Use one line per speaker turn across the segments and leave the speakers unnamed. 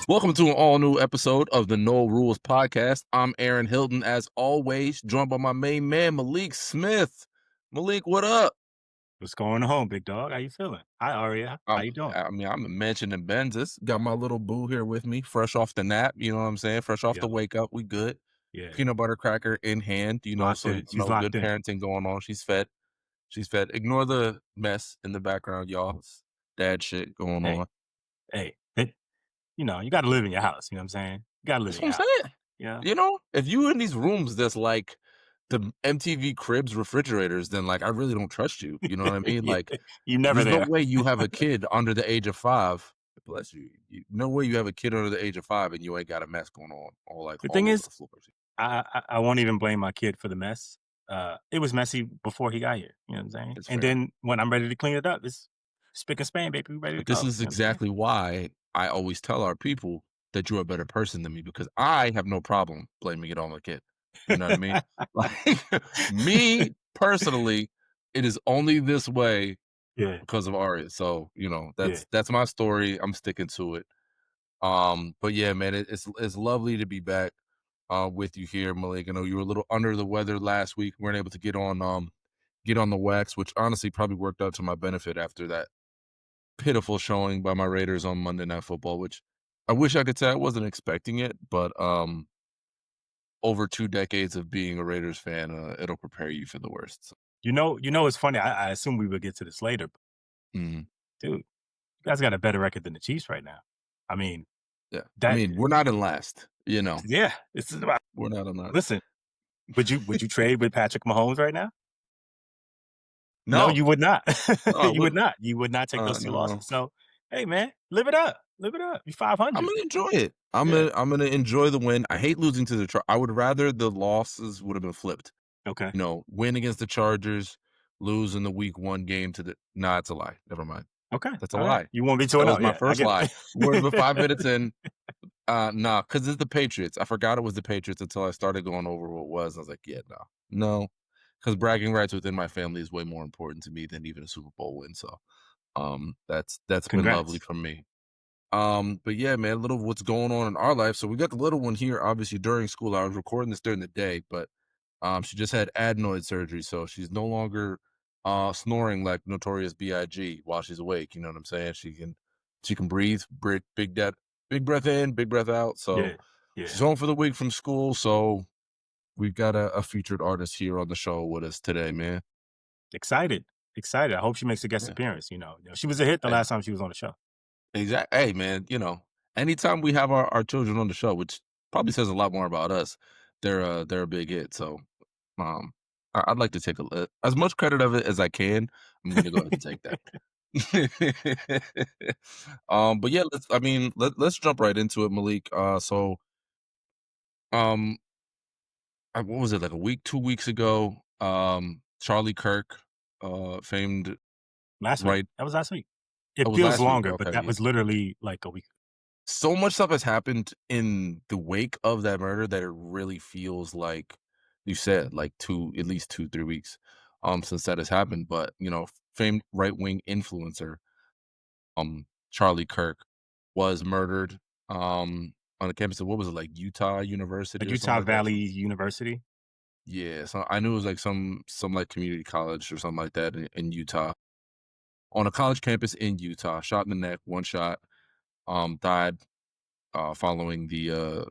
Welcome to an all-new episode of the No Rules Podcast. I'm Aaron Hilton, as always, joined by my main man, Malik Smith. Malik, what up?
What's going on, big dog? How you feeling? Hi, Aria. How you doing?
I'm mentioning Benzis. Got my little boo here with me, fresh off the nap. You know what I'm saying? Fresh off the
Yep.
wake up. We good.
Yeah.
Peanut butter cracker in hand.
Locked
So
in. She's
good
locked in.
parenting going on. She's fed. She's fed. Ignore the mess in the background, y'all. It's dad shit going
Hey,
on.
hey. You got to live in your house. You know what I'm saying? You got to live
That's
in
what I'm
your house.
saying.
Yeah.
If you in these rooms that's like the MTV Cribs refrigerators, then like I really don't trust you. You know what I mean?
Yeah.
Like,
You never
there's no
there.
way you have a kid under the age of 5. Bless you. No way you have a kid under the age of 5 and you ain't got a mess going on,
The
all
thing
over
is,
the floors.
I won't even blame my kid for the mess. It was messy before he got here. You know what I'm saying?
It's
And
fair.
then when I'm ready to clean it up, it's spick and span, baby. We ready to
But
go.
this
You
is
know what I'm saying?
exactly why I always tell our people that you're a better person than me, because I have no problem blaming it on the kid. You know what I mean? Like, me personally, it is only this way
Yeah.
because of Arya. So,
Yeah.
that's my story. I'm sticking to it. But yeah, man, it's lovely to be back with you here, Malik. I know you were a little under the weather last week. Weren't able to get on the wax, which honestly probably worked out to my benefit after that pitiful showing by my Raiders on Monday Night Football, which I wish I could say I wasn't expecting it, but over 2 decades of being a Raiders fan, it'll prepare you for the worst. So,
It's funny. I assume we would get to this later, but
mhm.
dude, you guys got a better record than the Chiefs right now. I mean,
Yeah. I
that
mean, we're not in last.
yeah, it's about
We're not in last.
listen, would you trade with Patrick Mahomes right now? No,
No.
you would not.
No, I
You would
wouldn't.
not. You would not take those 2
No.
losses. So, hey, man, live it up. Live it up. You're
I'm
500.
gonna enjoy it.
Yeah.
I'm gonna enjoy the win. I hate losing to the I would rather the losses would have been flipped.
Okay.
Win against the Chargers, lose in the week 1 game to the nah, it's a lie. Never mind.
Okay.
That's a
All right.
lie.
You want me
That
to
was
know?
my
Yeah, I
first
get
lie. We're 5 minutes
it.
in. Nah, because it's the Patriots. I forgot it was the Patriots until I started going over what it was. I was like, yeah, no. No. Because bragging rights within my family is way more important to me than even a Super Bowl win. So that's been lovely
Congrats.
for me. But yeah, man, a little what's going on in our life. So we got the little one here, obviously during school. I was recording this during the day, but she just had adenoid surgery, so she's no longer snoring like Notorious B.I.G. while she's awake. You know what I'm saying? She can breathe, big breath in, big breath out. So
Yeah. Yeah.
she's home for the week from school. So we've got a featured artist here on the show with us today, man.
Excited. Excited. I hope she makes a guest
Yeah.
appearance, She was a hit the
Hey,
last time she was on the show.
exactly. Hey, man, anytime we have our children on the show, which probably says a lot more about us, they're a big hit. So I'd like to take as much credit of it as I can. I'm gonna go ahead and take that. But yeah, let's jump right into it, Malik. Um, what was it, like a week, 2 weeks ago? Charlie Kirk, famed
Last week.
right.
That was last week. It
Oh, it was
feels
last week.
longer, but
Okay,
that
yeah.
was literally like a week.
So much stuff has happened in the wake of that murder that it really feels like you said, like at least 2, 3 weeks, since that has happened. But famed right wing influencer, Charlie Kirk, was murdered, on the campus of, what was it, like Utah University
Like
or something
Utah
like that.
Valley University.
Yeah, so I knew it was like some like community college or something like that in Utah, on a college campus in Utah. Shot in the neck, one shot. Died following the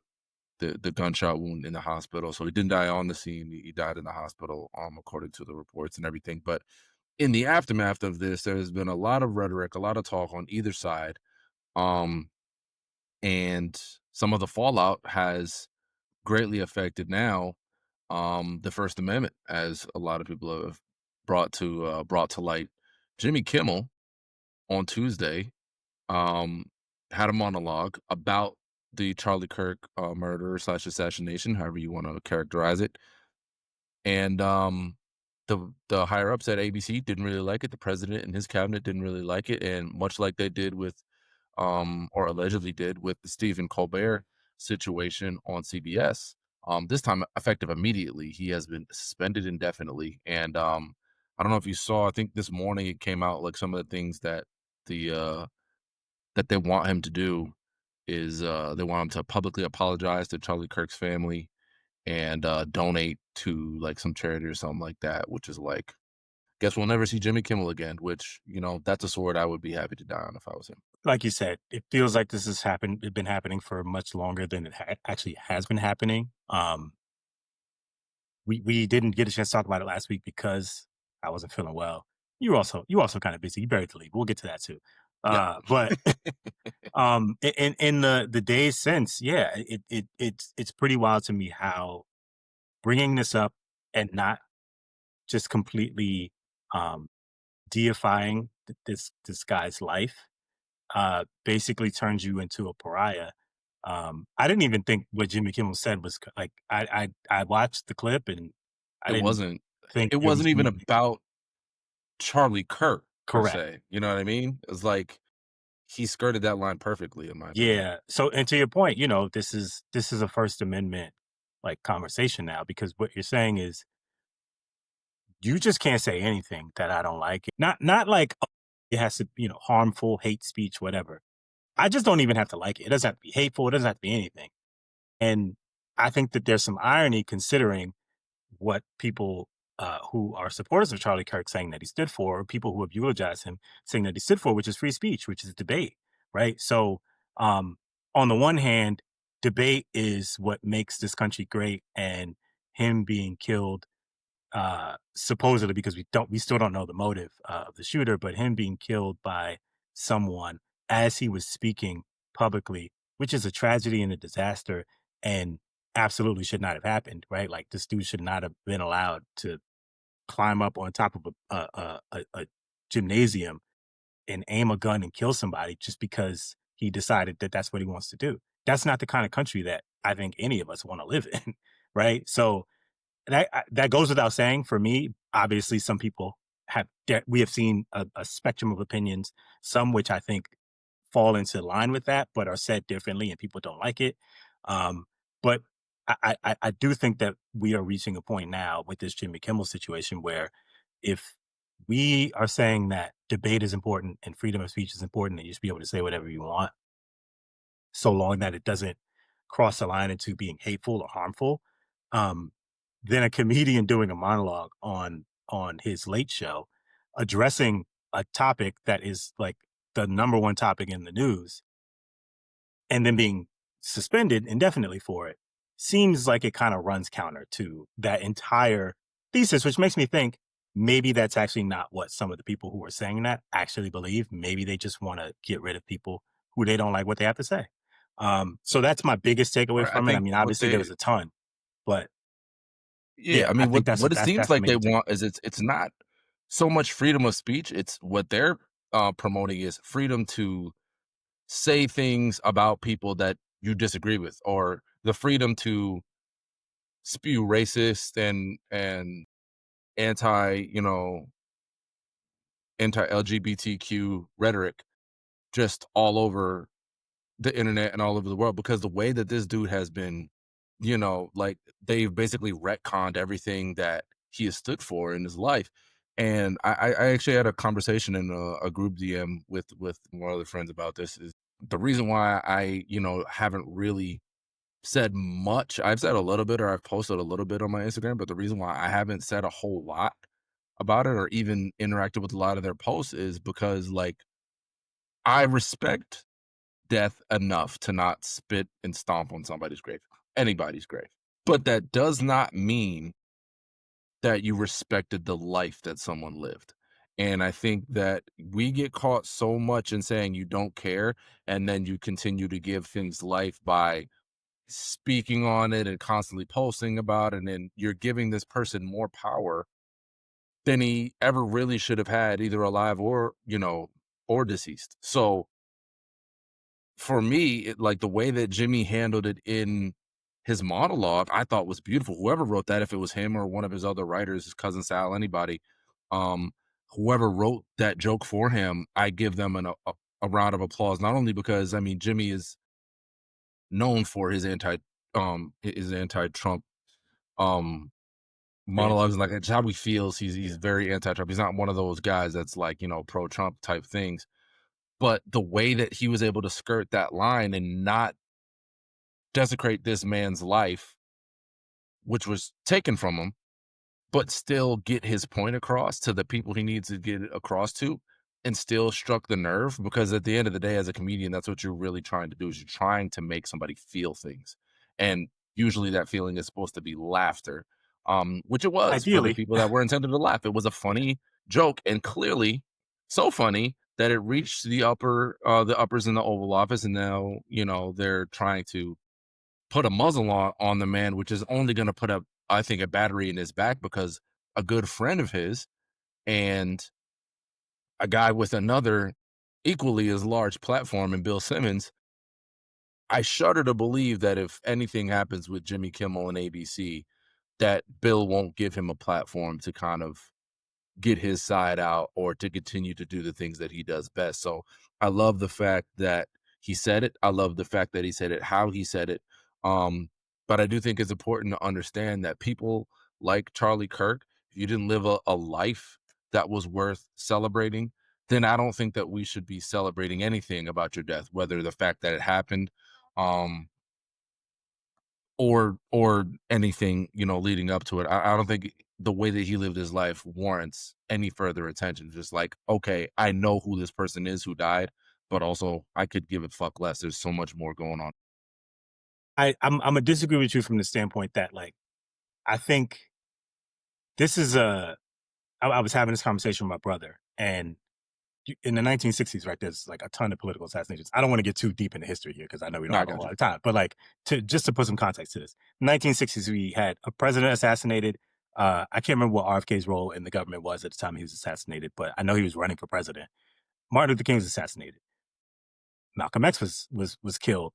gunshot wound in the hospital. So he didn't die on the scene. He died in the hospital, according to the reports and everything. But in the aftermath of this, there has been a lot of rhetoric, a lot of talk on either side. Um, and some of the fallout has greatly affected now the First Amendment, as a lot of people have brought to light. Jimmy Kimmel on Tuesday um, had a monologue about the Charlie Kirk murder slash assassination, however you want to characterize it. And the higher ups at ABC didn't really like it. The president and his cabinet didn't really like it. And much like they did with, or allegedly did with the Stephen Colbert situation on CBS, this time effective immediately, he has been suspended indefinitely. And I don't know if you saw, I think this morning it came out, like some of the things that the that they want him to do is they want him to publicly apologize to Charlie Kirk's family and donate to like some charity or something like that, which is like, guess we'll never see Jimmy Kimmel again, which, that's a sword I would be happy to die on if I was him.
Like you said, it feels like this has happened. It's been happening for much longer than it actually has been happening. We didn't get a chance to talk about it last week because I wasn't feeling well. You also kind of busy. You buried the lead. We'll get to that too.
Yeah.
But in the days since, yeah, it's pretty wild to me how bringing this up and not just completely um, deifying this guy's life basically turns you into a pariah. I didn't even think what Jimmy Kimmel said was like I watched the clip and I
It
didn't
wasn't
think
it
it was
wasn't even
anything
about Charlie Kirk per
correct.
se, you know what I mean? It's like he skirted that line perfectly in my opinion.
Yeah. So and to your point, this is a First Amendment like conversation now because what you're saying is you just can't say anything that I don't like. Not like oh, it has to, harmful hate speech, whatever. I just don't even have to like it. It doesn't have to be hateful. It doesn't have to be anything. And I think that there's some irony considering what people who are supporters of Charlie Kirk saying that he stood for, or people who have eulogized him saying that he stood for, which is free speech, which is debate, right? So, um, on the one hand, debate is what makes this country great, and him being killed supposedly because we still don't know the motive of the shooter, but him being killed by someone as he was speaking publicly, which is a tragedy and a disaster, and absolutely should not have happened. Right, like this dude should not have been allowed to climb up on top of a gymnasium and aim a gun and kill somebody just because he decided that that's what he wants to do. That's not the kind of country that I think any of us want to live in, right? So that goes without saying for me. Obviously, some people we have seen a spectrum of opinions, some which I think fall into line with that, but are said differently and people don't like it. Um, but I do think that we are reaching a point now with this Jimmy Kimmel situation where if we are saying that debate is important and freedom of speech is important and you should be able to say whatever you want, so long that it doesn't cross the line into being hateful or harmful, um, then a comedian doing a monologue on his late show addressing a topic that is like the number one topic in the news and then being suspended indefinitely for it seems like it kind of runs counter to that entire thesis, which makes me think maybe that's actually not what some of the people who are saying that actually believe. Maybe they just want to get rid of people who they don't like what they have to say. So that's my biggest takeaway
Right, I
from it. I
think
mean,
what
obviously there
they
was a ton, but
yeah,
yeah,
I
I
mean,
think
what it seems
that's the
like they
major
want
takeaway.
is it's not so much freedom of speech, it's what they're, promoting is freedom to say things about people that you disagree with, or the freedom to spew racist and anti, anti-LGBTQ rhetoric just all over the internet and all over the world because the way that this dude has been, like they've basically retconned everything that he has stood for in his life. And I actually had a conversation in a group DM with one of the friends about this. Is the reason why I, haven't really said much. I've said a little bit or I've posted a little bit on my Instagram, but the reason why I haven't said a whole lot about it or even interacted with a lot of their posts is because like I respect death enough to not spit and stomp on somebody's grave, anybody's grave. But that does not mean that you respected the life that someone lived. And I think that we get caught so much in saying you don't care, and then you continue to give things life by speaking on it and constantly posting about it. And then you're giving this person more power than he ever really should have had, either alive or, or deceased. So for me, like the way that Jimmy handled it in his monologue, I thought was beautiful. Whoever wrote that, if it was him or one of his other writers, his cousin Sal, anybody, um, whoever wrote that joke for him, I give them a round of applause. Not only because I mean Jimmy is known for his anti-Trump um
Stance.
monologues and like it's how he feels. He's very anti-Trump. He's not one of those guys that's like pro-Trump type things. but the way that he was able to skirt that line and not desecrate this man's life, which was taken from him, but still get his point across to the people he needs to get it across to, and still struck the nerve, because at the end of the day, as a comedian, that's what you're really trying to do, is you're trying to make somebody feel things. And usually that feeling is supposed to be laughter, which it was for the
Ideally.
people that were intended to laugh. It was a funny joke, and clearly so funny that it reached the uppers in the Oval Office, and now, they're trying to put a muzzle on the man, which is only gonna put up, I think, a battery in his back, because a good friend of his and a guy with another equally as large platform in Bill Simmons, I shudder to believe that if anything happens with Jimmy Kimmel and ABC, that Bill won't give him a platform to kind of get his side out or to continue to do the things that he does best. So I love the fact that he said it. I love the fact that he said it, how he said it. Um, but I do think it's important to understand that people like Charlie Kirk, if you didn't live a life that was worth celebrating, then I don't think that we should be celebrating anything about your death, whether the fact that it happened, um, or anything, leading up to it. I don't think the way that he lived his life warrants any further attention. Just like, okay, I know who this person is who died, but also I could give a fuck less. There's so much more going on.
I'm gonna disagree with you from the standpoint that, like, I think this is a I was having this conversation with my brother, and in the 1960s, right, there's like a ton of political assassinations. I don't want to get too deep into history here because I know we don't
No, I
have a
got
lot
you.
of time, but like to put some context to this, 1960s, we had a president assassinated. I can't remember what RFK's role in the government was at the time he was assassinated, but I know he was running for president. Martin Luther King was assassinated. Malcolm X was killed.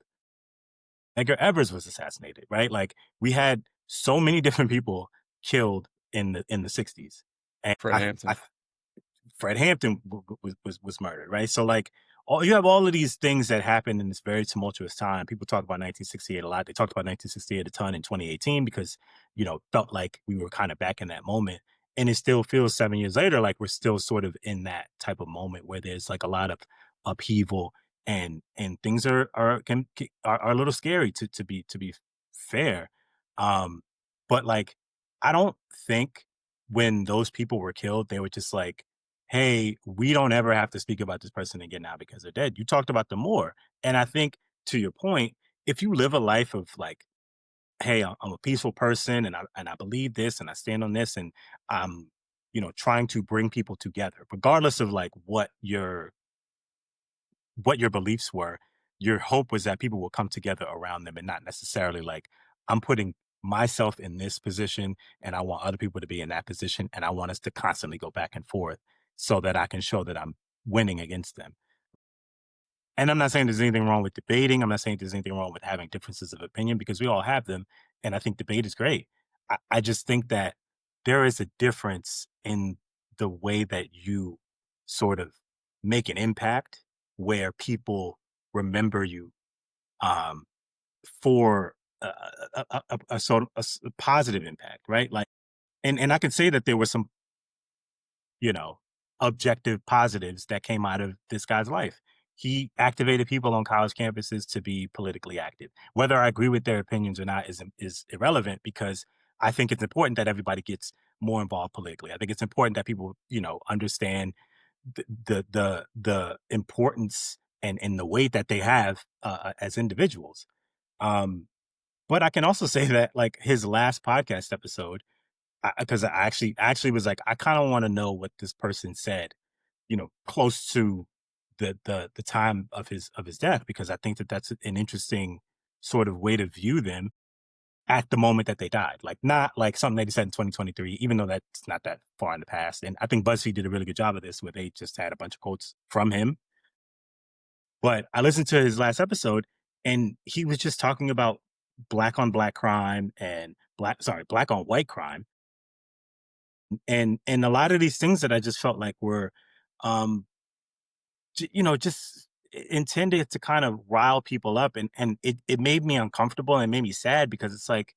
Edgar Evers was assassinated. Right, like we had so many different people killed in the 60s, and
Fred Hampton.
Fred Hampton was murdered, right? So like you have all of these things that happened in this very tumultuous time. People talk about 1968 a lot. They talked about 1968 a ton in 2018 because felt like we were kind of back in that moment, and it still feels 7 years later like we're still sort of in that type of moment where there's like a lot of upheaval and things are a little scary to be fair. Um, but like I don't think when those people were killed, they were just like, hey, we don't ever have to speak about this person again now because they're dead. You talked about them more. And I think to your point, if you live a life of like, hey, I'm a peaceful person and I believe this and I stand on this and I'm, trying to bring people together, regardless of like what your beliefs were, your hope was that people will come together around them and not necessarily like, I'm putting myself in this position and I want other people to be in that position. And I want us to constantly go back and forth so that I can show that I'm winning against them. And I'm not saying there's anything wrong with debating. I'm not saying there's anything wrong with having differences of opinion because we all have them. And I think debate is great. I just think that there is a difference in the way that you sort of make an impact where people remember you um, for a sort of a positive impact, right? Like, and I can say that there were some you know, objective positives that came out of this guy's life. He activated people on college campuses to be politically active. Whether I agree with their opinions or not is irrelevant because I think it's important that everybody gets more involved politically. I think it's important that people, understand the importance and the weight that they have as individuals. Um, but I can also say that like his last podcast episode, because I actually was like, I kind of want to know what this person said, close to the time of his death, because I think that that's an interesting sort of way to view them at the moment that they died. Like not like something that he said in 2023, even though that's not that far in the past. And I think BuzzFeed did a really good job of this, where they just had a bunch of quotes from him. But I listened to his last episode, and he was just talking about black on black crime and black on white crime and a lot of these things that I just felt like were, um, just intended to kind of rile people up, and it made me uncomfortable and it made me sad because it's like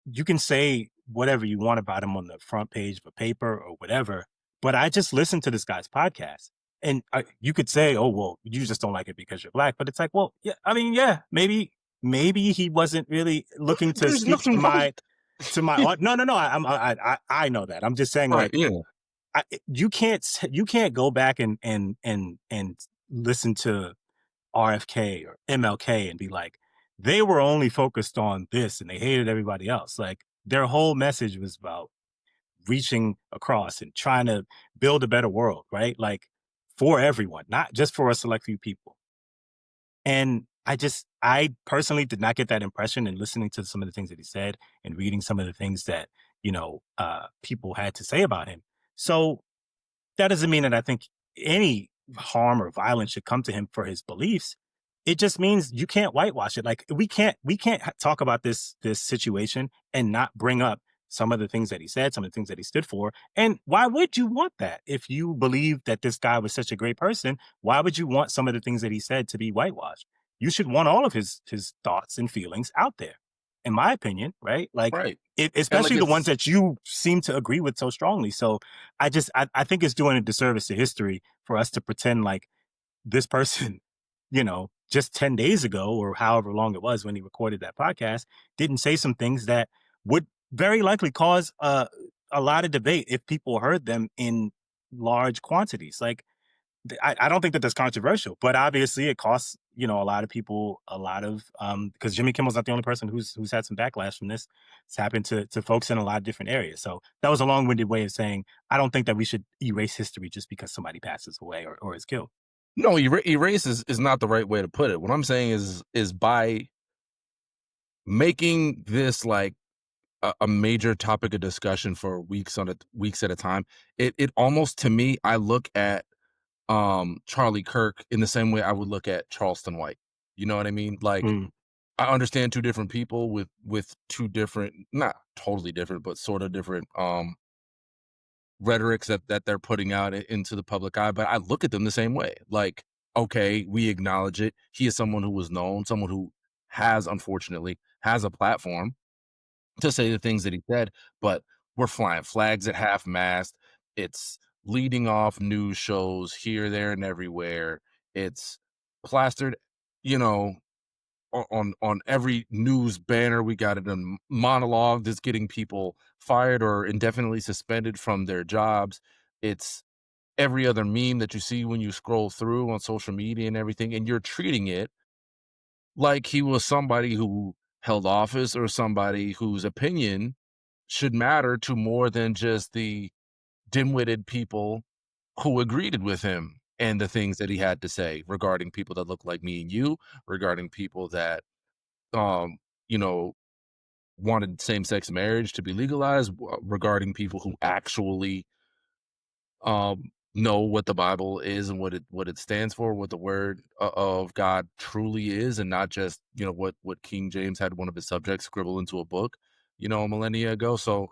you can say whatever you want about him on the front page of a paper or whatever, but I just listened to this guy's podcast, And you could say, "Oh, well, you just don't like it because you're black," but it's like, well, yeah, I mean, yeah, maybe he wasn't really looking to
There's
speak
nothing wrong.
to my
Yeah,
no, no, no. I know that. I'm just saying,
right,
like,
yeah,
you can't go back and listen to RFK or MLK and be like, they were only focused on this and they hated everybody else. Like, their whole message was about reaching across and trying to build a better world, right? Like, for everyone, not just for a select few people. And I personally did not get that impression in listening to some of the things that he said and reading some of the things that, people had to say about him. So that doesn't mean that I think any harm or violence should come to him for his beliefs. It just means you can't whitewash it. Like, we can't talk about this situation and not bring up some of the things that he said, some of the things that he stood for. And why would you want that? If you believe that this guy was such a great person, why would you want some of the things that he said to be whitewashed? You should want all of his thoughts and feelings out there, in my opinion, right? Like,
right, and, like,
especially the ones
it's
that you seem to agree with so strongly. So I think it's doing a disservice to history for us to pretend like this person, just 10 days ago or however long it was when he recorded that podcast, didn't say some things that would very likely cause a lot of debate if people heard them in large quantities. Like, I don't think that that's controversial, but obviously it costs, a lot of people a lot of because Jimmy Kimmel's not the only person who's had some backlash from this. It's happened to folks in a lot of different areas. So that was a long-winded way of saying I don't think that we should erase history just because somebody passes away or is killed.
no, erase is not the right way to put it. What I'm saying is by making this, like, a major topic of discussion for weeks at a time, it almost, to me, I look at, Charlie Kirk in the same way I would look at Charleston White. You know what I mean? Like,
Mm.
I understand 2 different people with 2 different, not totally different, but sorta different, rhetorics that they're putting out into the public eye, but I look at them the same way. Like, okay, we acknowledge it. He is someone who was known, someone who has, unfortunately, has a platform to say the things that he said, but we're flying flags at half mast. It's leading off news shows here, there, and everywhere. It's plastered, you know, on every news banner. We got it in monologue that's getting people fired or indefinitely suspended from their jobs. It's every other meme that you see when you scroll through on social media and everything, and you're treating it like he was somebody who held office or somebody whose opinion should matter to more than just the dim-witted people who agreed with him and the things that he had to say regarding people that look like me and you, regarding people that, um, you know, wanted same-sex marriage to be legalized, regarding people who actually, know what the Bible is and what it stands for, what the word of God truly is, and not just, what King James had one of his subjects scribble into a book, a millennia ago. So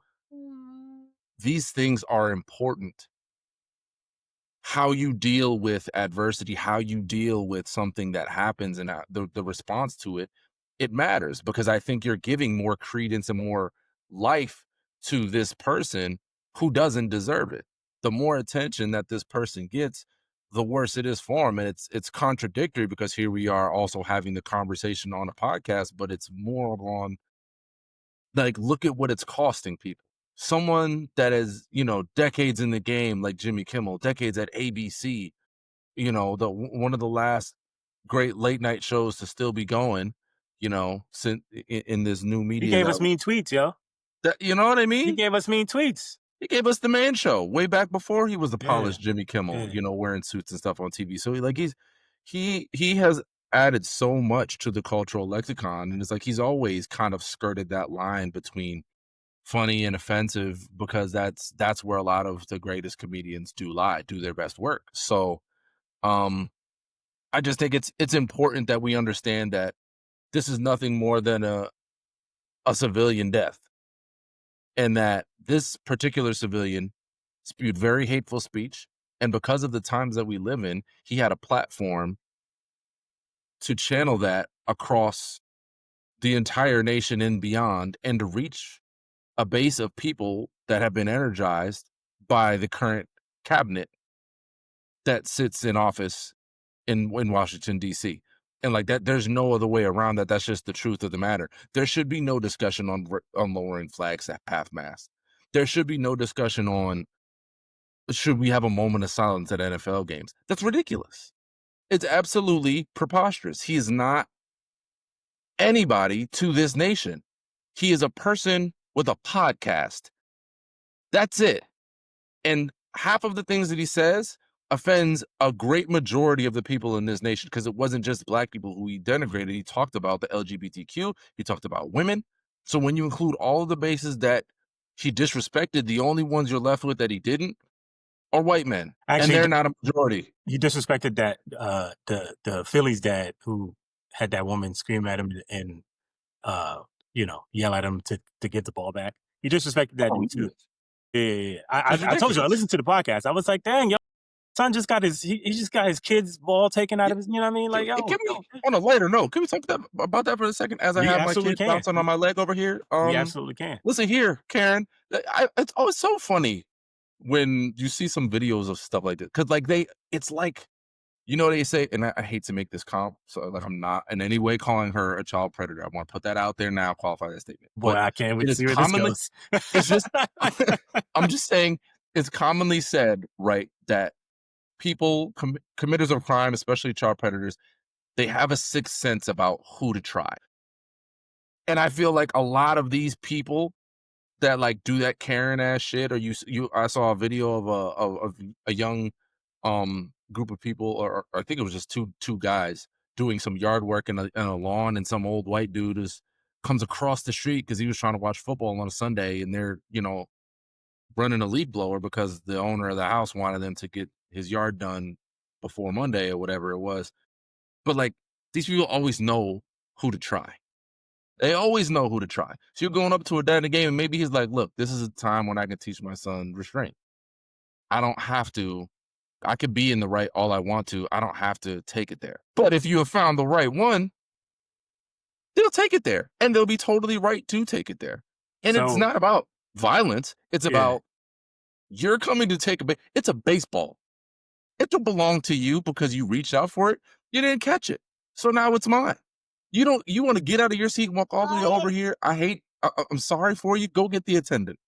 these things are important. How you deal with adversity, how you deal with something that happens, and the response to it, it matters, because I think you're giving more credence and more life to this person who doesn't deserve it. The more attention that this person gets, the worse it is for him. And it's contradictory, because here we are also having the conversation on a podcast, but it's more on, like, look at what it's costing people. Someone that is, decades in the game, like Jimmy Kimmel, decades at ABC, one of the last great late night shows to still be going, since in this new
He
media
gave us mean tweets, yo.
that, you know what I
He
mean?
gave us mean tweets.
He gave us the Man Show way back before he was the
Yeah,
polished Jimmy Kimmel,
yeah.
wearing suits and stuff on TV. So he has added so much to the cultural lexicon, and it's like he's always kind of skirted that line between funny and offensive, because that's where a lot of the greatest comedians do their best work. So, um, I just think it's important that we understand that this is nothing more than a civilian death, and that this particular civilian spewed very hateful speech, and because of the times that we live in, he had a platform to channel that across the entire nation and beyond, and to reach a base of people that have been energized by the current cabinet that sits in office in Washington, D.C. And like that, there's no other way around that. That's just the truth of the matter. There should be no discussion on lowering flags at half mast. There should be no discussion on should we have a moment of silence at NFL games. That's ridiculous. It's absolutely preposterous. He is not anybody to this nation. He is a person with a podcast. That's it. And half of the things that he says offends a great majority of the people in this nation, because it wasn't just black people who he denigrated. He talked about the LGBTQ. He talked about women. So when you include all of the bases that he disrespected, the only ones you're left with that he didn't are white men.
Actually,
and they're not a majority.
You disrespected that the Phillies dad who had that woman scream at him and yell at him to get the ball back. You disrespected that dude too. Yeah. I told you, I listened to the podcast. I was like, dang, yo, son just got he just got his kid's ball taken out of his, you know what I mean? Like,
on a lighter note, can we talk about that for a second as I have my kid bouncing on my leg over here?
We absolutely can.
Listen here, Karen. It's always so funny when you see some videos of stuff like this. Because like it's like, they say, and I hate to make this comp, so like I'm not in any way calling her a child predator. I want to put that out there now, qualify that statement.
Boy, I can't wait to see where this goes.
It's just, I'm just saying, it's commonly said, right, that people, committers of crime, especially child predators, they have a sixth sense about who to try. And I feel like a lot of these people that like do that Karen ass shit, or I saw a video of a young group of people, or I think it was just two guys doing some yard work in a lawn, and some old white dude comes across the street because he was trying to watch football on a Sunday, and they're running a leaf blower because the owner of the house wanted them to get his yard done before Monday or whatever it was. But like, these people always know who to try. They always know who to try. So you're going up to a dad in the game, and maybe he's like, look, this is a time when I can teach my son restraint. I don't have to. I could be in the right all I want to. I don't have to take it there. But if you have found the right one, they'll take it there. And they'll be totally right to take it there. And it's not about violence. It's about you're coming to take it's a baseball. It don't belong to you because you reached out for it. You didn't catch it. So now it's mine. You want to get out of your seat and walk all the way over here. I'm sorry for you. Go get the attendant.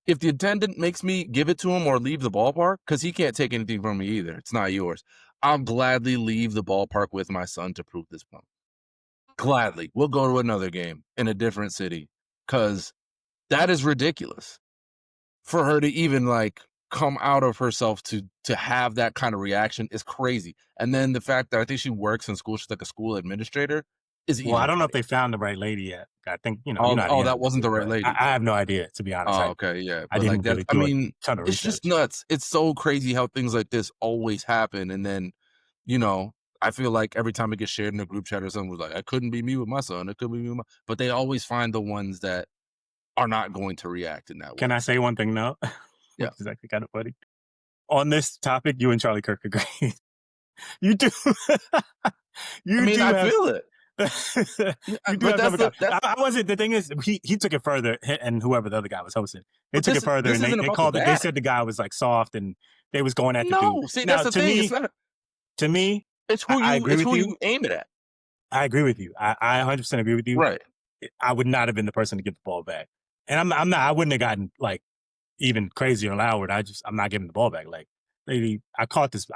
If the attendant makes me give it to him or leave the ballpark, because he can't take anything from me either, it's not yours, I'll gladly leave the ballpark with my son to prove this point. Gladly. We'll go to another game in a different city, because that is ridiculous for her to even like come out of herself to have that kind of reaction is crazy. And then the fact that I think she works in school, she's like a school administrator, is
I don't know if they found the right lady yet. I think
that wasn't the right lady.
I have no idea, to be honest.
Okay, yeah.
I didn't really
it's just nuts. It's so crazy how things like this always happen. And then, I feel like every time it gets shared in a group chat or something, was like, I couldn't be me with my son. It could be me with but they always find the ones that are not going to react in that way.
Can I say one thing now?
Yeah.
Which is actually kind of funny. On this topic, you and Charlie Kirk agree. You do.
I feel it.
I wasn't. The thing is, he took it further, and whoever the other guy was hosting, they took it further, and they called it. They said the guy was like soft, and they was going at the dude.
No, see, that's the thing.
To me,
it's who you aim it at.
I agree with you. I 100% agree with you.
Right.
I would not have been the person to get the ball back, and I'm not. I wouldn't have gotten like even crazier and louder. I'm not giving the ball back. Like, lady, I caught this.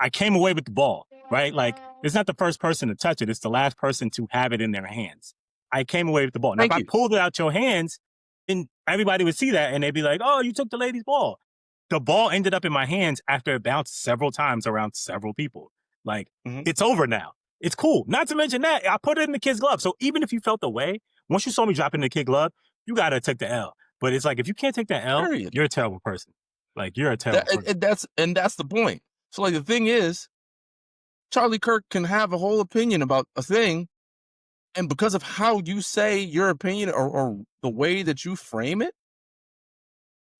I came away with the ball, right? Like, it's not the first person to touch it. It's the last person to have it in their hands. I came away with the ball. Now, if I pulled it out your hands, then everybody would see that and they'd be like, oh, you took the lady's ball. The ball ended up in my hands after it bounced several times around several people. Like, It's over now. It's cool. Not to mention that, I put it in the kid's glove. So even if you felt the way, once you saw me drop it in the kid's glove, you got to take the L. But it's like, if you can't take that L, you're a terrible person. Like, you're a terrible person.
And that's the point. So, like, the thing is, Charlie Kirk can have a whole opinion about a thing, and because of how you say your opinion or the way that you frame it,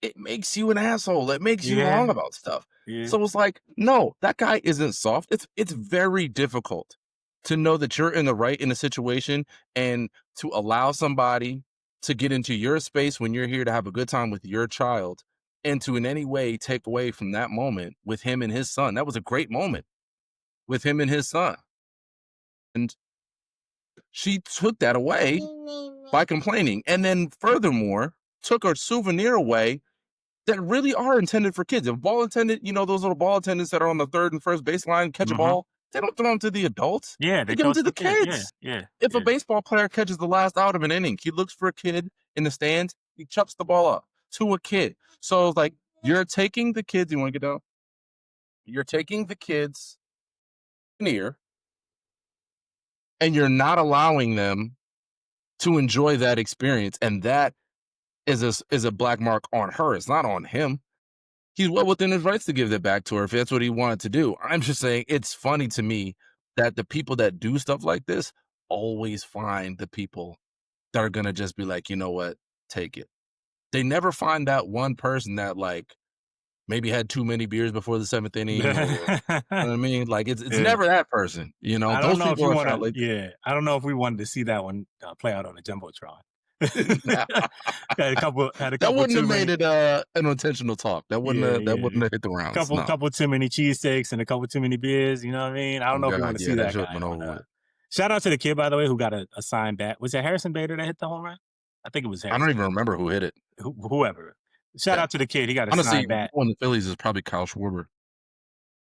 it makes you an asshole. It makes you wrong about stuff. Yeah. So it's like, no, that guy isn't soft. It's very difficult to know that you're in the right in a situation and to allow somebody to get into your space when you're here to have a good time with your child and to in any way take away from that moment with him and his son. That was a great moment with him and his son. And she took that away by complaining. And then furthermore, took a souvenir away that really are intended for kids. If ball attendant, those little ball attendants that are on the third and first baseline catch a
Mhm.
ball, they don't throw them to the adults.
Yeah,
They
they
give them
throw it
to
to
the
the kids. Yeah,
kids.
yeah,
If a
yeah.
baseball player catches the last out of an inning, he looks for a kid in the stands, he chucks the ball up to a kid. So it's like you're taking the kids, you want to get down? You're taking the kids near and you're not allowing them to enjoy that experience. And that is a black mark on her. It's not on him. He's well within his rights to give that back to her if that's what he wanted to do. I'm just saying it's funny to me that the people that do stuff like this always find the people that are gonna just be like, you know what, take it. They never find that one person that like maybe had too many beers before the seventh inning, or you know what I mean? Like it's
Yeah.
never that person.
I don't
Those
know if
people
you
are
wanna
found like
I don't know if we wanted to see that one, play out on the jumbotron. Had a couple
that wouldn't have
too
made
many.
it an intentional talk. That wouldn't
Yeah,
have that
yeah.
wouldn't have hit the rounds.
Couple
No.
couple too many cheesesteaks and a couple too many beers, you know what I mean? I
Oh
don't know if we
God,
wanna
yeah,
see
that
that
should have
guy
been
on,
over with.
shout out to the kid, by the way, who got a signed bat. Was it Harrison Bader that hit the home run? I think it was
I don't
Harrison
even
Bader.
remember who hit it.
Whoever. Shout
Yeah.
out to the kid, he got a
Honestly,
signed bat.
one of the Phillies is probably Kyle Schwarber.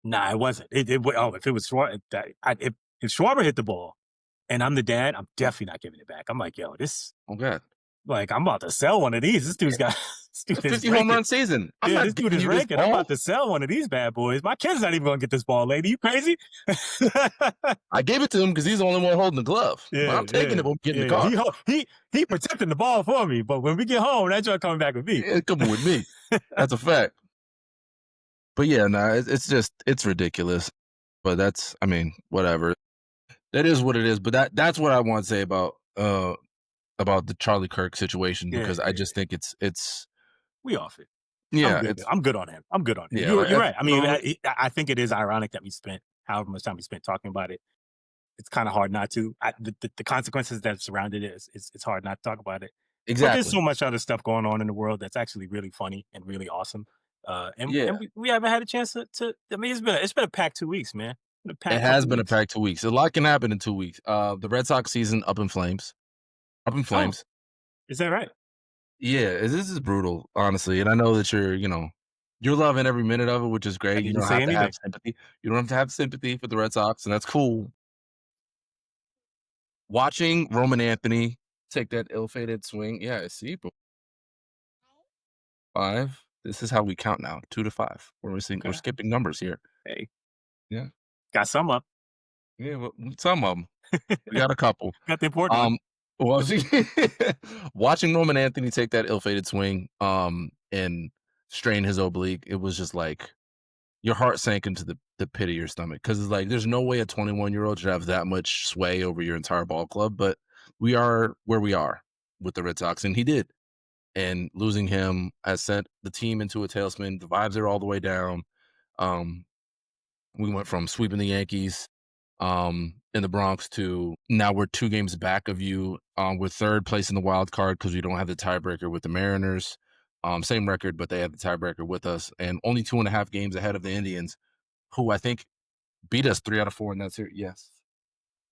Nah, it wasn't. If it was Schwarber, if Schwarber hit the ball and I'm the dad, I'm definitely not giving it back. I'm like, yo, this
Oh God.
like I'm about to sell one of these. This dude's got this
A
dude is
50 home
raking.
run season. I'm
Yeah,
not
this dude
giving
is
you this
raking. I'm about
ball.
to sell one of these bad boys. My kid's not even gonna get this ball, lady. You crazy?
I gave it to him because he's the only one holding the glove. But
Yeah,
I'm taking
yeah,
it when we get in the
yeah.
car.
He protecting the ball for me, but when we get home, that joint coming back with me.
It's coming with me. That's a fact. But yeah, no, it's just it's ridiculous. But I mean, whatever. That is what it is. But that's what I want to say about the Charlie Kirk situation,
Yeah,
because I
yeah.
just think it's
We off it. I'm
yeah,
good.
it's
I'm good on him. I'm good on him.
yeah,
You're
like,
right. I mean, I think it is ironic that we spent however much time we spent talking about it. It's kind of hard not to. The consequences that surrounded it it's hard not to talk about it. But there's
exactly.
so much other stuff going on in the world that's actually really funny and really awesome. And
Yeah.
we haven't had a chance to. I mean, it's been a packed 2 weeks, man. Been a
It
packed
has
couple
been a
weeks.
packed 2 weeks. A lot can happen in 2 weeks. The Red Sox season up in flames. Up in
Oh,
flames.
is that right?
Yeah, this is brutal, honestly. And I know that you're loving every minute of it, which is
I
great. You
didn't
don't
say
have to have
anything.
sympathy. You don't have to have sympathy for the Red Sox, and that's cool. Watching Roman Anthony take that ill-fated swing. Yeah, I see. But 5. This is how we count now. 2 to 5. We're
Okay.
skipping numbers here.
Hey,
Yeah.
got some up.
Yeah, well, some of them. We got a couple.
Got the important one.
Um, well, watching Roman Anthony take that ill-fated swing, and strain his oblique, it was just like your heart sank into the pit of your stomach, because it's like there's no way a 21-year-old should have that much sway over your entire ball club, but we are where we are with the Red Sox, and he did. And losing him has sent the team into a tailspin. The vibes are all the way down. Um, we went from sweeping the Yankees in the Bronx to now we're 2 games back of you. We're third place in the wild card because we don't have the tiebreaker with the Mariners. Same record, but they have the tiebreaker with us, and only 2.5 games ahead of the Indians, who I think beat us 3 out of 4 in that series. Yes.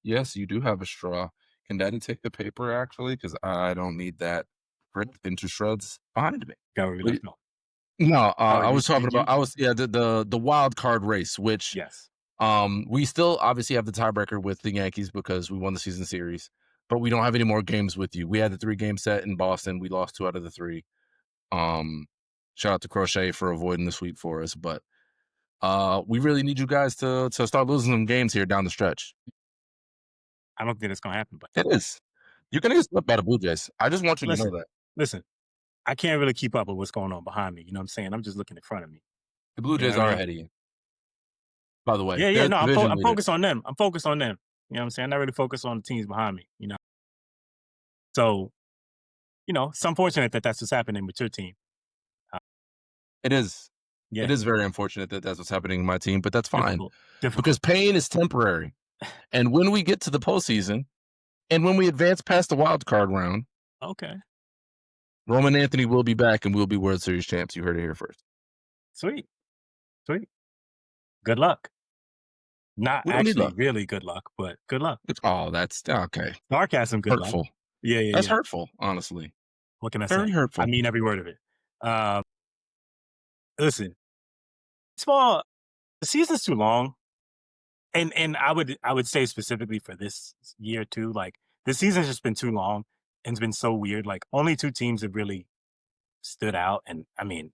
Yes, you do have a straw. Can Daddy take the paper, actually? Because I don't need that ripped into shreds behind me.
Got where we
Wait,
left off.
no,
Oh,
I was talking about
you.
the wild card race, which
Yes.
we still obviously have the tiebreaker with the Yankees because we won the season series, but we don't have any more games with you. We had the 3-game set in Boston. We lost 2 out of the 3. Um, Shout out to Crochet for avoiding the sweep for us, but we really need you guys to start losing some games here down the stretch.
I don't think it's gonna happen, but
It is. You're gonna get swept by the Blue Jays. I just want you to know
listen,
that.
listen. I can't really keep up with what's going on behind me. You know what I'm saying? I'm just looking in front of me.
The Blue
You know
Jays
what I
are
mean?
ahead of you, by the way.
Yeah, yeah.
They're
No,
the division
I'm
leader.
focused on them. I'm focused on them. You know what I'm saying? I'm not really focused on the teams behind me. So it's unfortunate that that's what's happening with your team. Uh,
It is. It
yeah,
is very unfortunate that that's what's happening in my team, but that's fine
difficult,
because
difficult.
pain is temporary. And when we get to the postseason and when we advance past the wild card round,
Okay.
Roman Anthony will be back, and we'll be World Series champs. You heard it here first.
Sweet, sweet. Good luck. Not
We don't need
actually
luck.
really good luck, but good luck.
Oh, that's okay.
Sarcasm, good luck.
Hurtful.
Yeah, yeah,
That's
yeah.
hurtful, honestly.
What can I
Very
say? I
hurtful.
mean every word of it. Um, listen, small. The season's too long, and I would say specifically for this year too. Like the season's just been too long and it's been so weird. Like only two teams have really stood out, and I mean,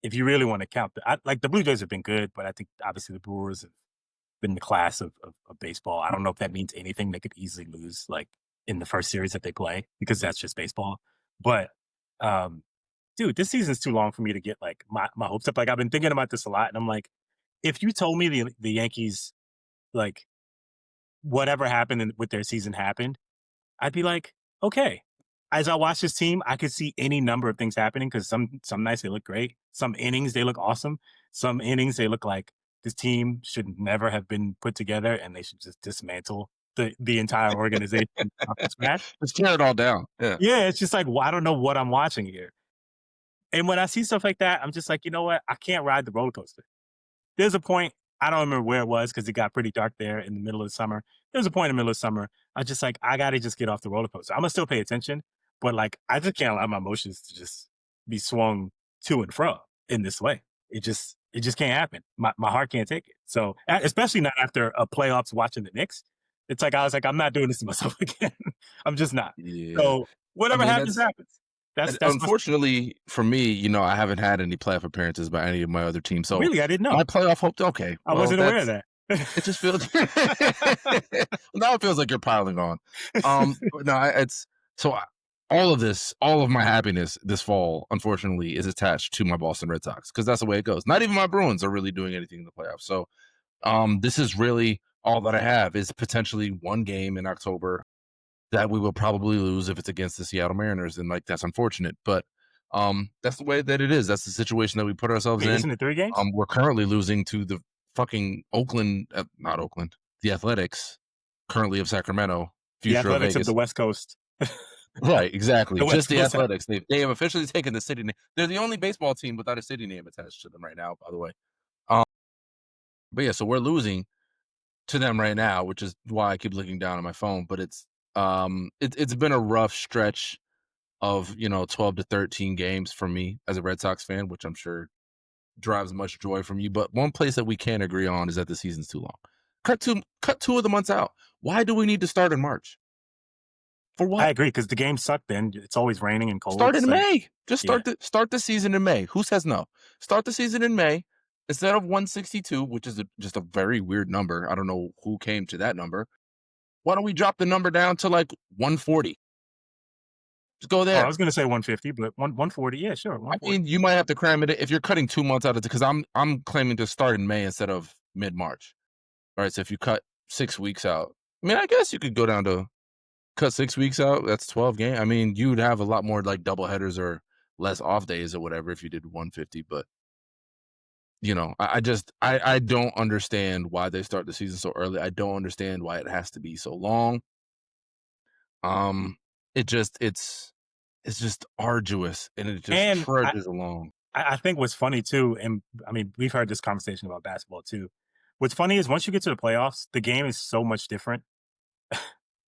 if you really want to count, like the Blue Jays have been good, but I think obviously the Brewers have been the class of baseball. I don't know if that means anything. They could easily lose like in the first series that they play because that's just baseball. But um, dude, this season's too long for me to get like my hopes up. Like I've been thinking about this a lot, and I'm like, if you told me the Yankees like whatever happened with their season happened, I'd be like, okay. As I watch this team, I could see any number of things happening because some nights they look great, some innings they look awesome, some innings they look like this team should never have been put together and they should just dismantle the entire organization off the scratch.
Just tear it all down. Yeah.
Yeah, it's just like well, I don't know what I'm watching here. And when I see stuff like that, I'm just like, you know what? I can't ride the roller coaster. There's a point, I don't remember where it was because it got pretty dark there in the middle of the summer. There's a point in the middle of summer. I just like, I got to just get off the roller coaster. I'm going to still pay attention, but like, I just can't allow my emotions to just be swung to and fro in this way. It just can't happen. My heart can't take it. So, especially not after a playoffs watching the Knicks. It's like, I was like, I'm not doing this to myself again. I'm just not.
Yeah.
So,
I
whatever
mean,
happens,
that's
happens. That's my,
unfortunately for me, I haven't had any playoff appearances by any of my other teams. So
really, I didn't know.
my playoff hope, okay,
I
well,
wasn't aware of
that's
that.
it just feels now it feels like you're piling on. But no, it's so all of my happiness this fall, unfortunately, is attached to my Boston Red Sox because that's the way it goes. Not even my Bruins are really doing anything in the playoffs. So this is really all that I have is potentially one game in October that we will probably lose if it's against the Seattle Mariners, and like that's unfortunate, but that's the way that it is. That's the situation that we put ourselves
Wait,
in.
isn't it 3 games?
We're currently losing to the fucking Oakland, not Oakland, the Athletics, currently of Sacramento,
The
future of
Athletics of
Vegas.
the West Coast.
Right, exactly.
The
Just
West
the
Coast.
Athletics. They have officially taken the city name. They're the only baseball team without a city name attached to them right now, by the way. Um, but yeah, so we're losing to them right now, which is why I keep looking down at my phone. But it's been a rough stretch of 12 to 13 games for me as a Red Sox fan, which I'm sure drives much joy from you. But one place that we can't agree on is that the season's too long. Cut two of the months out. Why do we need to start in March? For
I
what?
agree because the games suck. Then it's always raining and cold.
Start in
So,
May. Just
yeah.
start the season in May. Who says no? Start the season in May instead of 162, which is just a very weird number. I don't know who came to that number. Why don't we drop the number down to like 140? Just go
Oh, I
there.
was going to say 150, but 140. Yeah, sure.
I
140.
mean, you might have to cram it if you're cutting 2 months out of it because I'm claiming to start in May instead of mid-March. All right, so if you cut 6 weeks out, I mean, I guess you could go down to cut 6 weeks out. That's 12 games. I mean, you would have a lot more like double headers or less off days or whatever if you did 150. But I don't understand why they start the season so early. I don't understand why it has to be so long. It's just arduous and it just
And
trudges along.
I think what's funny too, and I mean, we've heard this conversation about basketball too. What's funny is once you get to the playoffs, the game is so much different.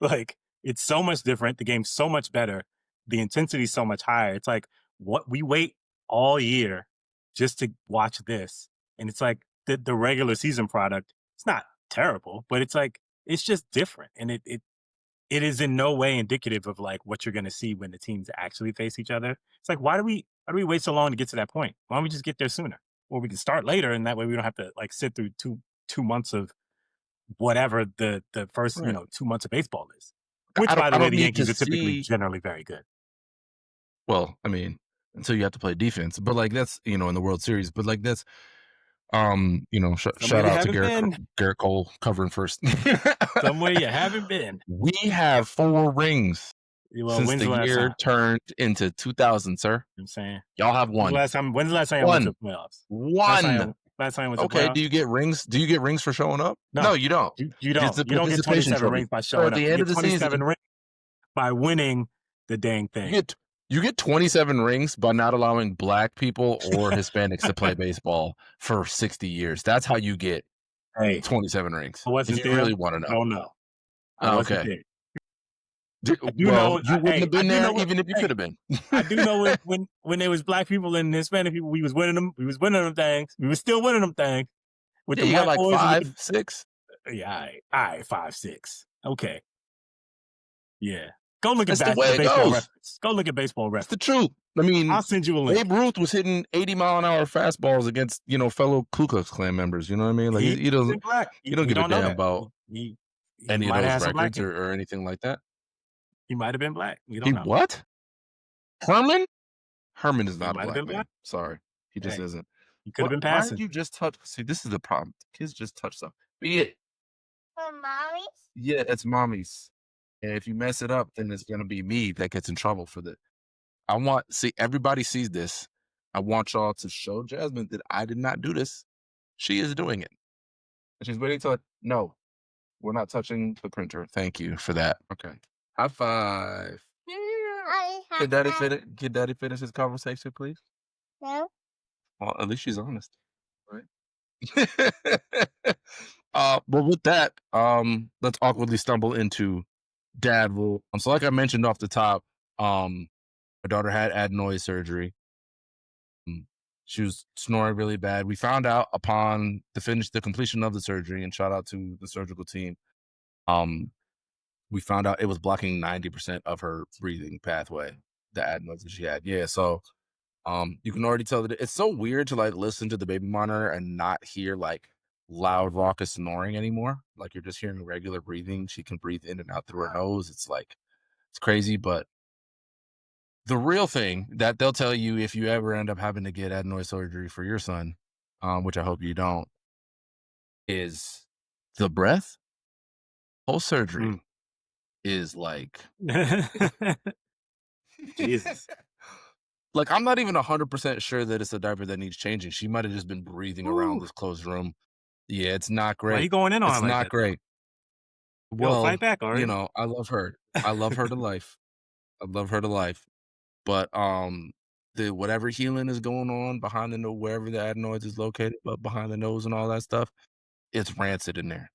Like it's so much different. The game's so much better. The intensity is so much higher. It's like what we wait all year just to watch this. And it's like the regular season product, it's not terrible, but it's like it's just different. And it is in no way indicative of like what you're gonna see when the teams actually face each other. It's like why do we wait so long to get to that point? Why don't we just get there sooner? Or we can start later and that way we don't have to like sit through two months of whatever the first,
Right.
2 months of baseball is. Which,
I don't
by
I
the way,
don't
the
need to
Yankees are typically
see
generally very good.
well, I mean, until you have to play defense, but like that's in the World Series, but like that's shout
Somewhere you
out to
haven't been.
Garrett Cole covering first.
Somewhere you haven't been.
We have 4 rings
Well,
since
when's
the
the last
year
time?
turned into 2000, sir.
I'm saying.
Y'all have
When's the
1.
last time? When's the last time you went to
1.
the playoffs?
1.
Last time you went to the
Okay,
playoffs?
do you get rings? Do you get rings for showing up? No,
No,
you don't.
you
It's
don't.
a
You don't get
participation
27
trophy.
rings by
So
showing
at
up.
the
You
end
get
of the season,
27 rings by winning the dang
you
thing.
get You get 27 rings by not allowing black people or Hispanics to play baseball for 60 years. That's how you get
Hey,
27 rings,
I
if
wasn't
you
there.
really wanna
I
know.
don't know. I
Oh,
wasn't
okay.
there.
D
I do
well,
know.
you wouldn't have
I
been
do
there
know what.
even if you
Hey,
coulda been.
I do know when there was black people and Hispanic people, we was winning them. We was winning them things. We was still winning them things with
Yeah,
the
you got,
white
like,
boys and with
5,
the
6.
yeah. All right, 5'6". Okay, yeah. Go look at
That's the
the
way it
baseball
goes.
reference. Go look at baseball
It's the
reference.
truth. I
I'll
mean,
send you a link.
Babe Ruth was hitting 80-mile-an-hour fastballs against, fellow Ku Klux Klan members, you know what I mean? Like,
He
he
been
doesn't
black.
he don't
We
give a
don't know
damn
that.
about
He
any of
might have
those
had some black
records
in him.
or anything like that.
He might have been black. We
He
don't know.
what? Herman? Herman is
He
not a
might have
black
been
man.
black.
Sorry. He just
Hey,
isn't.
he could have
What
been
why did
passing.
you just touch see, this is the problem. Kids just touch stuff. Be it.
For mommies?
Yeah, it's mommy's. And if you mess it up, then it's gonna be me that gets in trouble for that. See, everybody sees this. I want y'all to show Jasmine that I did not do this. She is doing it. And she's waiting till no, we're not touching the printer. Thank you for that. Okay. High five.
I
Can
have
daddy
that.
finish can daddy finish his conversation, please?
No?
Well, at least she's honest, right? But with that, let's awkwardly stumble into dad rule. So like I mentioned off the top, my daughter had adenoid surgery. She was snoring really bad. We found out upon the completion of the surgery, and shout out to the surgical team. We found out it was blocking 90% of her breathing pathway, the adenoids that she had. Yeah, so you can already tell that it's so weird to like listen to the baby monitor and not hear like loud raucous snoring anymore. Like you're just hearing regular breathing. She can breathe in and out through her nose. It's crazy, but the real thing that they'll tell you if you ever end up having to get adenoid surgery for your son, which I hope you don't, is the breath. Whole surgery is like
Jesus.
like I'm not even 100% sure that it's a diaper that needs changing. She might have just been breathing around
Ooh.
this closed room. Yeah, it's not
Why you
great.
going in on
It's
her like
not
that, though?
great.
Yo,
Well,
fight back already.
I love her. I love her to life. I love her to life. But the whatever healing is going on behind the nose, wherever the adenoids is located, but behind the nose and all that stuff, it's rancid in there.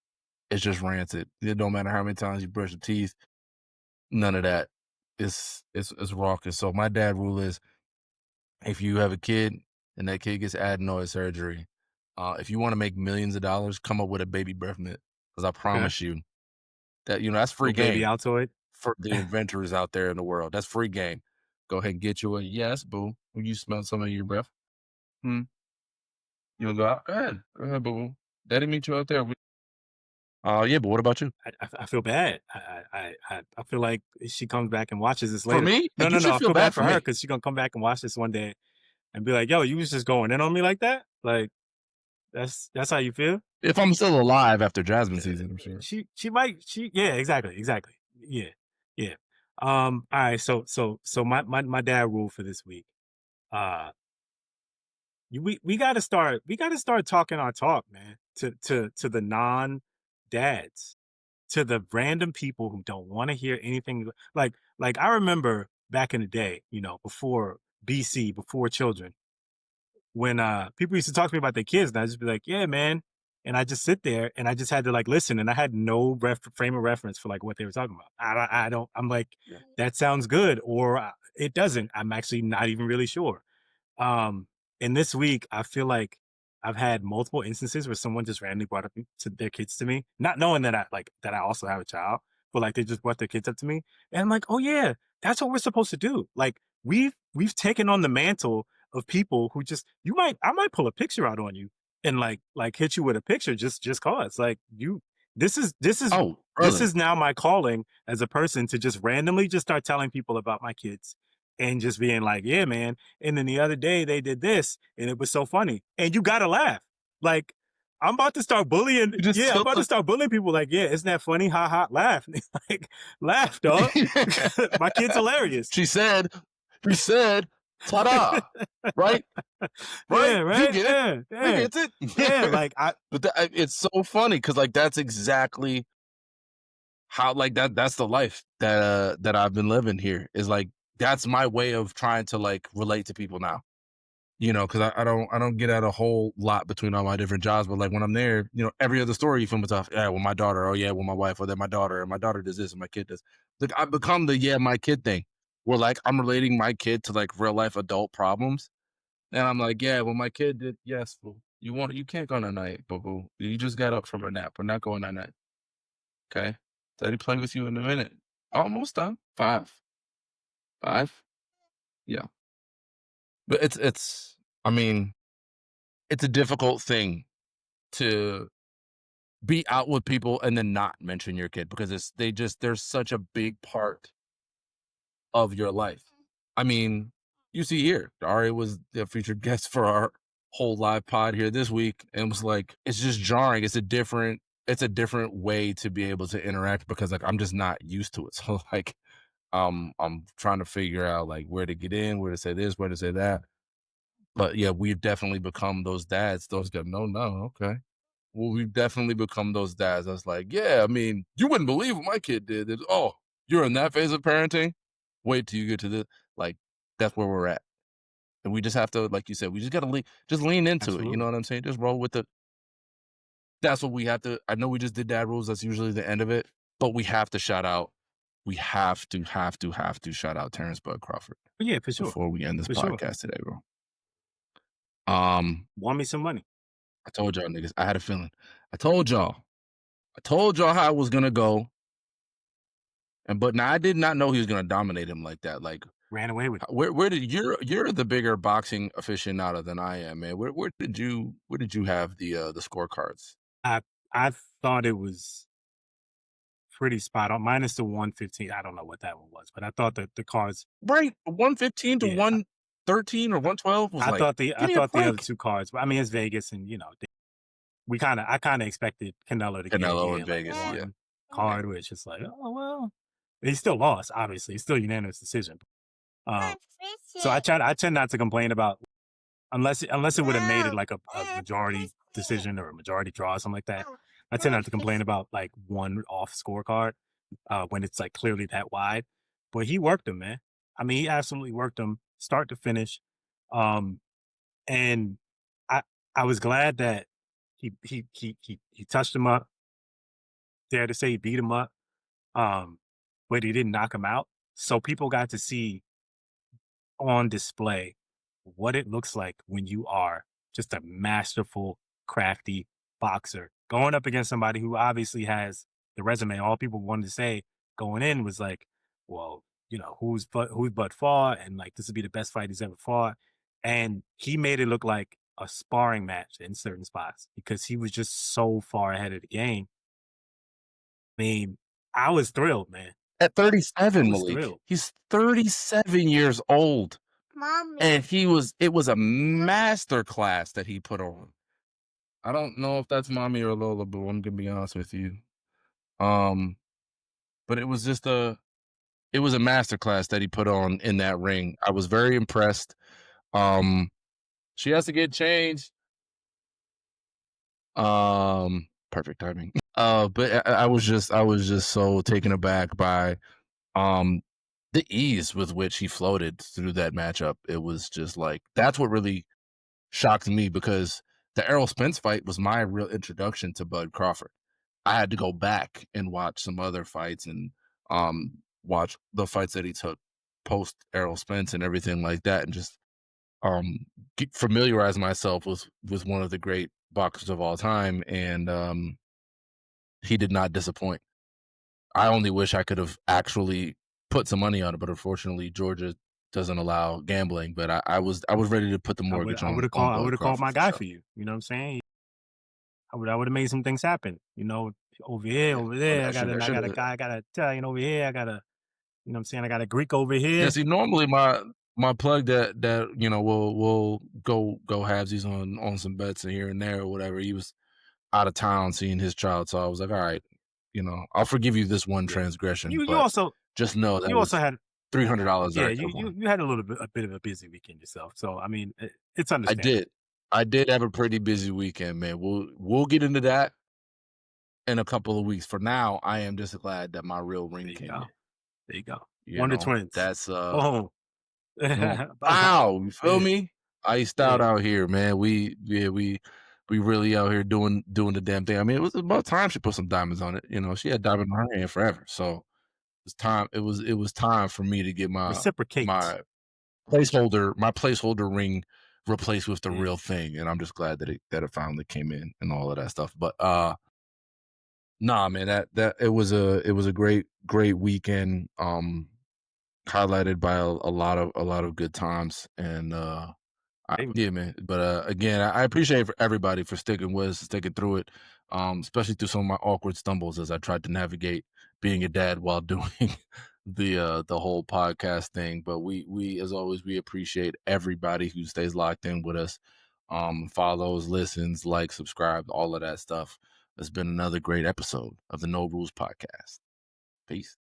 It's just rancid. It don't matter how many times you brush your teeth, none of that. It's raucous. So my dad rule is if you have a kid and that kid gets adenoid surgery, if you want to make millions of dollars, come up with a baby breath mint. Because I promise you that that's free
Little baby
game
Altoid.
for the inventors out there in the world. That's free game. Go ahead and get you a yes, boo. Will you smell some of your breath? You wanna go out? Go ahead. Go ahead, boo boo. Daddy meet you out there. Yeah, but what about you?
I feel bad. I feel like she comes back and watches this
For
later.
me?
No,
You should
I
feel
feel
bad
bad
for
for her
me.
because she's gonna come back and watch this one day and be like, "Yo, you was just going in on me like that." Like that's how you feel.
If I'm still alive after Jasmine season, I'm sure.
She might yeah, exactly yeah. All right, so my dad rule for this week. We got to start talking our talk, man, to the non dads, to the random people who don't want to hear anything. Like I remember back in the day, before BC, before children, when people used to talk to me about their kids, and I just be like, yeah, man. And I just sit there and I just had to like listen, and I had no frame of reference for like what they were talking about. I don't, I'm like, that sounds good, or it doesn't. I'm actually not even really sure. And this week, I feel like I've had multiple instances where someone just randomly brought up to their kids to me, not knowing that I also have a child, but like they just brought their kids up to me, and I'm like, oh yeah, that's what we're supposed to do. Like we've taken on the mantle of people who I might pull a picture out on you and like hit you with a picture just cause like you. This is
Oh,
this
brother.
is now my calling as a person to just randomly just start telling people about my kids and just being like, yeah, man. And then the other day they did this and it was so funny. And you gotta laugh. Like, I'm about to start bullying.
You just
Yeah, I'm
tilt
about to start bullying people. Like, yeah, isn't that funny? Ha ha, laugh. Like, laugh, dog. My kid's hilarious.
She said, ta-da, right? Right?
Yeah,
You
right?
get it.
Yeah,
We
yeah.
get it.
Yeah, like
But it's so funny because like that's exactly how like that's the life that I've been living here. Is like that's my way of trying to like relate to people now. Because I don't get out a whole lot between all my different jobs, but like when I'm there, every other story you film is off. Yeah, with my daughter. Oh yeah, with my wife. Or then my daughter. And my daughter does this, and my kid does. Like I've become the my kid thing, where like I'm relating my kid to like real life adult problems, and I'm like, yeah, well my kid did. Yes, boo. You can't go on night, boo boo. You just got up from a nap. We're not going night. Okay, Daddy play with you in a minute. Almost done. Five. Yeah, but it's. I mean, it's a difficult thing to be out with people and then not mention your kid because they're such a big part of your life. I mean, you see here, Ari was the featured guest for our whole live pod here this week, and was like, it's just jarring. It's a different way to be able to interact because like I'm just not used to it. So like, I'm trying to figure out like where to get in, where to say this, where to say that. But yeah, we've definitely become those dads. Those guys, no, okay. Well, we've definitely become those dads. I was like, yeah, I mean, you wouldn't believe what my kid did. Oh, you're in that phase of parenting? Wait till you get to this. Like, that's where we're at. And we just have to, like you said, we just got to lean into it. You know
Absolutely.
what I'm saying? Just roll with it. That's what we have to. I know we just did dad rules. That's usually the end of it. But we have to shout out. We have to shout out Terrence Bud Crawford
But yeah, for sure.
before we end this
For sure.
podcast today, bro.
Want me some money.
I told y'all niggas. I had a feeling. I told y'all how it was gonna go. But now I did not know he was gonna dominate him like that. Like,
Ran away with it.
where did you're the bigger boxing aficionado than I am, man. Where did you have the scorecards?
I thought it was pretty spot on, minus the 115. I don't know what that one was, but I thought that the cards.
Right, 115 to
Yeah,
113 or 112 was
I
like.
thought
Give me a
the other
break.
two cards. I mean, it's Vegas, and I kind of expected Canelo to get
Canelo
here
in
like
Vegas,
one
yeah.
card, which is like, oh well, he still lost. Obviously, it's still unanimous decision. So I tend not to complain about unless it would have made it like a majority decision or a majority draw or something like that. I tend not to complain about like one off scorecard when it's like clearly that wide. But he worked him, man. I mean, he absolutely worked him start to finish. Um, and I I was glad that he touched him up. Dare to say he beat him up, um, but he didn't knock him out. So people got to see on display what it looks like when you are just a masterful, crafty boxer going up against somebody who obviously has the resume. All people wanted to say going in was like, well, who's Bud fought, and like this would be the best fight he's ever fought. And he made it look like a sparring match in certain spots because he was just so far ahead of the game. I mean, I was thrilled, man.
At
I
37,
was
Malik.
thrilled.
He's 37 years old.
Mommy.
And it was a master class that he put on. I don't know if that's mommy or Lola, but I'm gonna be honest with you. But it was a master class that he put on in that ring. I was very impressed. She has to get changed. Perfect timing. But I was just so taken aback by the ease with which he floated through that matchup. It was just like that's what really shocked me because the Errol Spence fight was my real introduction to Bud Crawford. I had to go back and watch some other fights and watch the fights that he took post Errol Spence and everything like that, and just familiarize myself with one of the great boxers of all time. And he did not disappoint. I only wish I could have actually put some money on it, but unfortunately, Georgia doesn't allow gambling. But I was ready to put the mortgage on.
I would have called my guy
sure.
for you. You know what I'm saying? I would have made some things happen. Over here, over there, I got a guy. I got a Italian over here. I got a, you know what I'm saying? I got a Greek over here.
Yeah, see, normally my plug that we'll go halvesies on some bets here and there or whatever. He was out of town seeing his child, so I was like, all right, I'll forgive you this one transgression.
You
but
also
just know that
you also had
$300.
yeah. You had a bit of a busy weekend yourself. So I mean, it's understandable.
I did have a pretty busy weekend, man. We'll get into that in a couple of weeks. For now, I am just glad that my real ring came in.
There you go.
You
Wonder
know,
Twins.
that's
Oh.
boom.
Bye.
Wow, you feel
Yeah,
me? Iced out
yeah.
out here, man. We really out here doing the damn thing. I mean, it was about time she put some diamonds on it. You know, she had diamonds on her hand forever. So it's time. It was time for me to get
Reciprocate.
my my placeholder ring replaced with the
Yeah.
real thing. And I'm just glad that it finally came in and all of that stuff. But nah, man, that it was a great weekend. Highlighted by a lot of good times and
Hey,
yeah, man. But again, I appreciate for everybody for sticking with us, sticking through it, especially through some of my awkward stumbles as I tried to navigate being a dad while doing the whole podcast thing. But we as always we appreciate everybody who stays locked in with us, follows, listens, likes, subscribes, all of that stuff. It's been another great episode of the No Rules Podcast. Peace.